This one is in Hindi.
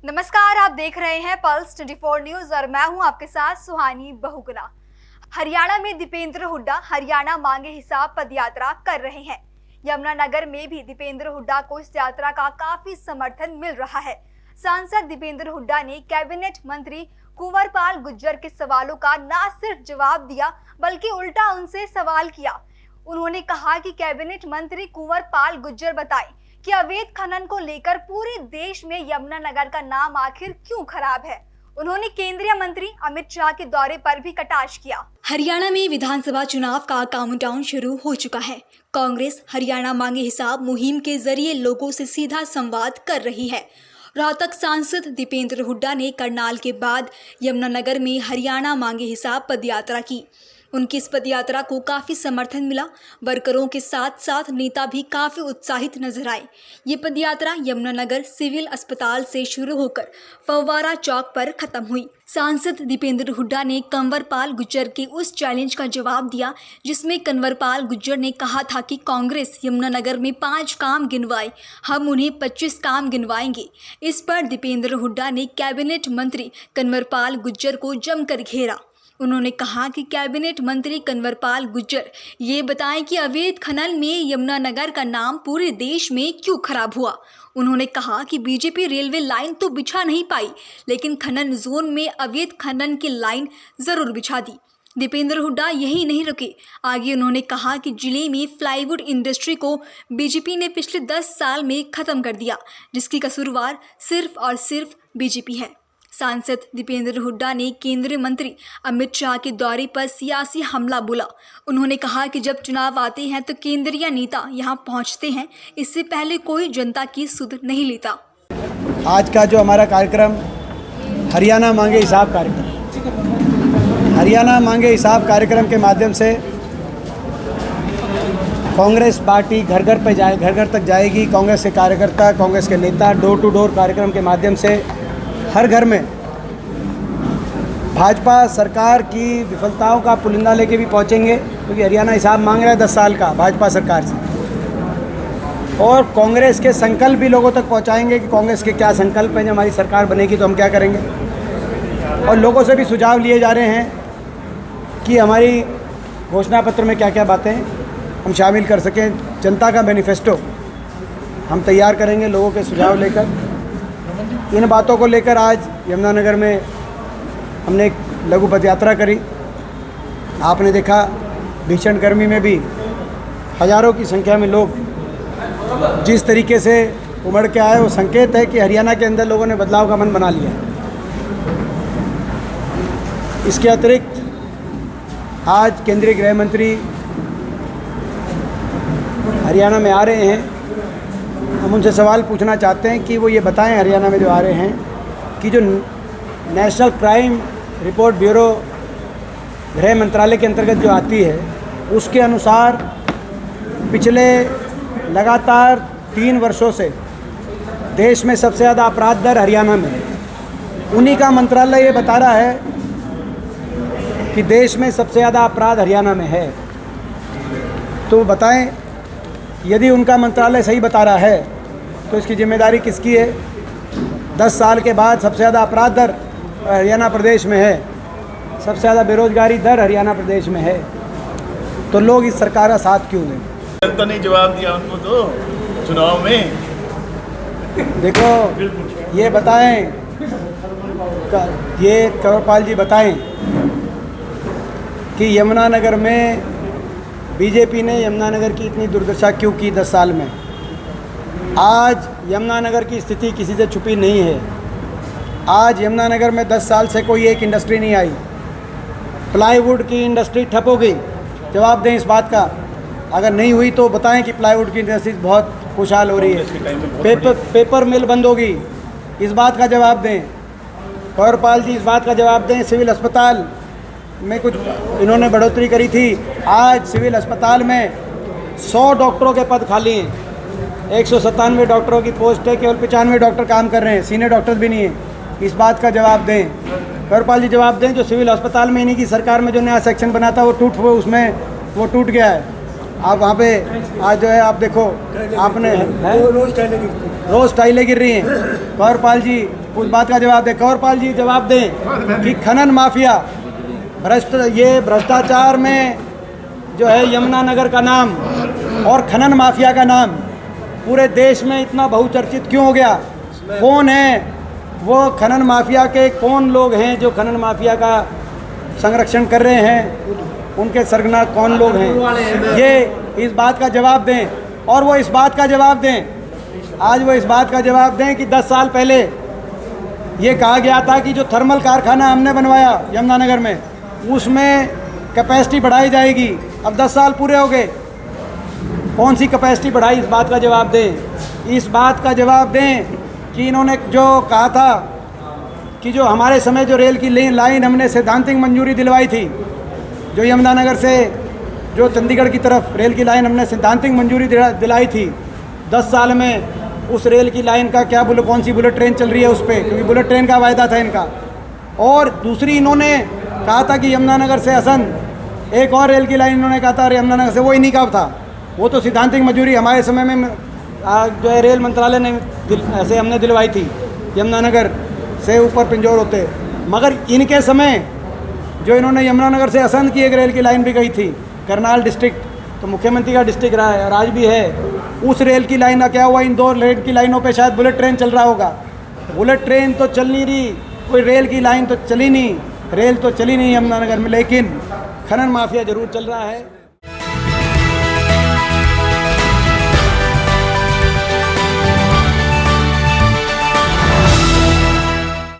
नमस्कार, आप देख रहे हैं पल्स 24 न्यूज और मैं हूं आपके साथ सुहानी बहुगुना। हरियाणा में दीपेंद्र हुड्डा हरियाणा मांगे हिसाब पदयात्रा कर रहे हैं। यमुनानगर में भी दीपेंद्र हुड्डा को इस यात्रा का काफी समर्थन मिल रहा है। सांसद दीपेंद्र हुड्डा ने कैबिनेट मंत्री कुंवर पाल गुर्जर के सवालों का न सिर्फ जवाब दिया बल्कि उल्टा उनसे सवाल किया। उन्होंने कहा कि कैबिनेट मंत्री कुंवर पाल गुर्जर बताएं कि अवैध खनन को लेकर पूरे देश में यमुनानगर का नाम आखिर क्यों खराब है। उन्होंने केंद्रीय मंत्री अमित शाह के दौरे पर भी कटाक्ष किया। हरियाणा में विधानसभा चुनाव का काउंटडाउन शुरू हो चुका है। कांग्रेस हरियाणा मांगे हिसाब मुहिम के जरिए लोगों से सीधा संवाद कर रही है। रोहतक सांसद दीपेंद्र हुड्डा ने करनाल के बाद यमुनानगर में हरियाणा मांगे हिसाब पदयात्रा की। उनकी इस पदयात्रा को काफ़ी समर्थन मिला। वर्करों के साथ साथ नेता भी काफ़ी उत्साहित नजर आए। ये पदयात्रा यमुनानगर सिविल अस्पताल से शुरू होकर फव्वारा चौक पर खत्म हुई। सांसद दीपेंद्र हुड्डा ने कंवर पाल गुर्जर के उस चैलेंज का जवाब दिया जिसमें कंवर पाल गुर्जर ने कहा था कि कांग्रेस यमुनानगर में 5 काम गिनवाए, हम उन्हें 25 काम गिनवाएंगे। इस पर दीपेंद्र हुड्डा ने कैबिनेट मंत्री कंवर पाल गुर्जर को जमकर घेरा। उन्होंने कहा कि कैबिनेट मंत्री कंवर पाल गुर्जर ये बताएं कि अवैध खनन में यमुनानगर का नाम पूरे देश में क्यों खराब हुआ। उन्होंने कहा कि बीजेपी रेलवे लाइन तो बिछा नहीं पाई लेकिन खनन जोन में अवैध खनन की लाइन जरूर बिछा दी। दीपेंद्र हुड्डा यही नहीं रुके, आगे उन्होंने कहा कि जिले में प्लाईवुड इंडस्ट्री को बीजेपी ने पिछले 10 साल में खत्म कर दिया, जिसकी कसूरवार सिर्फ और सिर्फ बीजेपी है। सांसद दीपेंद्र हुड्डा ने केंद्रीय मंत्री अमित शाह के दौरे पर सियासी हमला बोला। उन्होंने कहा कि जब चुनाव आते हैं तो केंद्रीय नेता यहां पहुंचते हैं, इससे पहले कोई जनता की सुध नहीं लेता। आज का जो हमारा कार्यक्रम हरियाणा मांगे हिसाब कार्यक्रम, हरियाणा मांगे हिसाब कार्यक्रम के माध्यम से कांग्रेस पार्टी घर घर तक जाएगी। कांग्रेस के कार्यकर्ता, कांग्रेस के नेता डोर टू डोर कार्यक्रम के माध्यम से हर घर में भाजपा सरकार की विफलताओं का पुलिंदा लेके भी पहुंचेंगे, क्योंकि हरियाणा हिसाब मांग रहा है 10 साल का भाजपा सरकार से। और कांग्रेस के संकल्प भी लोगों तक पहुंचाएंगे कि कांग्रेस के क्या संकल्प हैं, जब हमारी सरकार बनेगी तो हम क्या करेंगे। और लोगों से भी सुझाव लिए जा रहे हैं कि हमारी घोषणा पत्र में क्या क्या बातें हम शामिल कर सकें। जनता का मैनिफेस्टो हम तैयार करेंगे लोगों के सुझाव लेकर। इन बातों को लेकर आज यमुनानगर में हमने एक लघु पदयात्रा करी। आपने देखा भीषण गर्मी में भी हज़ारों की संख्या में लोग जिस तरीके से उमड़ के आए, वो संकेत है कि हरियाणा के अंदर लोगों ने बदलाव का मन बना लिया। इसके अतिरिक्त आज केंद्रीय गृह मंत्री हरियाणा में आ रहे हैं। हम उनसे सवाल पूछना चाहते हैं कि वो ये बताएं, हरियाणा में जो आ रहे हैं, कि जो नेशनल क्राइम रिपोर्ट ब्यूरो गृह मंत्रालय के अंतर्गत जो आती है, उसके अनुसार पिछले लगातार 3 वर्षों से देश में सबसे ज़्यादा अपराध दर हरियाणा में है। उन्हीं का मंत्रालय ये बता रहा है कि देश में सबसे ज़्यादा अपराध हरियाणा में है। तो बताएं, यदि उनका मंत्रालय सही बता रहा है तो इसकी जिम्मेदारी किसकी है। 10 साल के बाद सबसे ज़्यादा अपराध दर हरियाणा प्रदेश में है, सबसे ज़्यादा बेरोजगारी दर हरियाणा प्रदेश में है, तो लोग इस सरकार का साथ क्यों दें। तो नहीं जवाब दिया उनको तो चुनाव में। देखो ये बताएं, ये कंवरपाल जी बताएं कि यमुनानगर में बीजेपी ने यमुनानगर की इतनी दुर्दशा क्यों की 10 साल में। आज यमुनानगर की स्थिति किसी से छुपी नहीं है। आज यमुनानगर में 10 साल से कोई एक इंडस्ट्री नहीं आई। प्लाईवुड की इंडस्ट्री ठप हो गई। जवाब दें इस बात का। अगर नहीं हुई तो बताएं कि प्लाईवुड की इंडस्ट्री बहुत खुशहाल हो रही है। पेपर मिल बंद होगी, इस बात का जवाब दें। कंवरपाल जी इस बात का जवाब दें। सिविल अस्पताल में कुछ इन्होंने बढ़ोतरी करी थी। आज सिविल अस्पताल में 100 डॉक्टरों के पद खाली हैं। 197 डॉक्टरों की पोस्ट है, केवल 95 डॉक्टर काम कर रहे हैं, सीनियर डॉक्टर भी नहीं है। इस बात का जवाब दें। कंवरपाल जी जवाब दें। जो सिविल अस्पताल में इन्हीं की सरकार में जो नया सेक्शन बना था वो टूट गया है। आप वहाँ पे आज जो है आप देखो, आपने रोज़ टाइलें गिर रही हैं। कंवरपाल जी उस बात का जवाब दें, कंवरपाल जी जवाब दें कि खनन माफिया भ्रष्टाचार में जो है यमुनानगर का नाम और खनन माफिया का नाम पूरे देश में इतना बहुचर्चित क्यों हो गया? कौन है वो खनन माफिया के, कौन लोग हैं जो खनन माफिया का संरक्षण कर रहे हैं, उनके सरगना कौन लोग हैं? ये इस बात का जवाब दें। और वो इस बात का जवाब दें, आज वो इस बात का जवाब दें कि 10 साल पहले ये कहा गया था कि जो थर्मल कारखाना हमने बनवाया यमुनानगर में उसमें कैपेसिटी बढ़ाई जाएगी। अब 10 साल पूरे हो गए, कौन सी कैपेसिटी बढ़ाई? इस बात का जवाब दें। इस बात का जवाब दें कि इन्होंने जो कहा था कि जो हमारे समय जो रेल की लाइन हमने सैद्धांतिक मंजूरी दिलवाई थी, जो यमुनानगर से जो चंडीगढ़ की तरफ रेल की लाइन हमने सैद्धांतिक मंजूरी दिलाई थी, 10 साल में उस रेल की लाइन का क्या कौन सी बुलेट ट्रेन चल रही है उस पर, क्योंकि बुलेट ट्रेन का वायदा था इनका। और दूसरी इन्होंने कहा था कि यमुनानगर से हसन एक और रेल की लाइन इन्होंने कहा था यमुनानगर से, वो ही नहीं कहा था, वो तो सैद्धांतिक मंजूरी हमारे समय में जो है रेल मंत्रालय ने ऐसे हमने दिलवाई थी यमुनानगर से ऊपर पिंजौर होते। मगर इनके समय जो इन्होंने यमुनानगर से हसन की एक रेल की लाइन भी गई थी, करनाल डिस्ट्रिक्ट तो मुख्यमंत्री का डिस्ट्रिक्ट रहा है और आज भी है, उस रेल की लाइन का क्या हुआ? इन 2 रेल की लाइनों पे शायद बुलेट ट्रेन चल रहा होगा। बुलेट ट्रेन तो चल नहीं रही, कोई रेल की लाइन तो चली नहीं, रेल तो चली नहीं यमुनानगर में, लेकिन खनन माफिया ज़रूर चल रहा है।